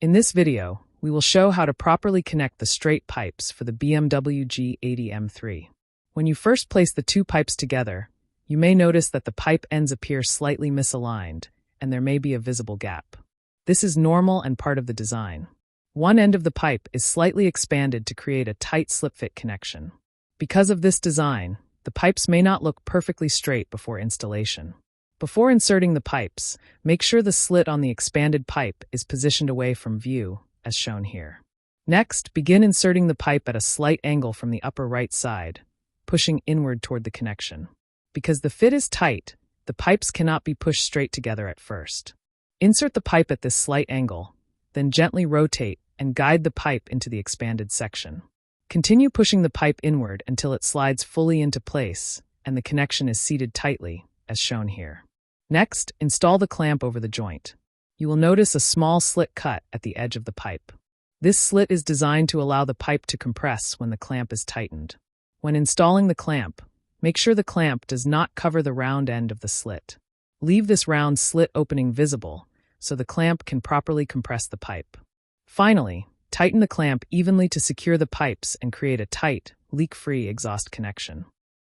In this video, we will show how to properly connect the straight pipes for the BMW G80 M3. When you first place the two pipes together, you may notice that the pipe ends appear slightly misaligned, and there may be a visible gap. This is normal and part of the design. One end of the pipe is slightly expanded to create a tight slip-fit connection. Because of this design, the pipes may not look perfectly straight before installation. Before inserting the pipes, make sure the slit on the expanded pipe is positioned away from view, as shown here. Next, begin inserting the pipe at a slight angle from the upper right side, pushing inward toward the connection. Because the fit is tight, the pipes cannot be pushed straight together at first. Insert the pipe at this slight angle, then gently rotate and guide the pipe into the expanded section. Continue pushing the pipe inward until it slides fully into place and the connection is seated tightly, as shown here. Next, install the clamp over the joint. You will notice a small slit cut at the edge of the pipe. This slit is designed to allow the pipe to compress when the clamp is tightened. When installing the clamp, make sure the clamp does not cover the round end of the slit. Leave this round slit opening visible so the clamp can properly compress the pipe. Finally, tighten the clamp evenly to secure the pipes and create a tight, leak-free exhaust connection.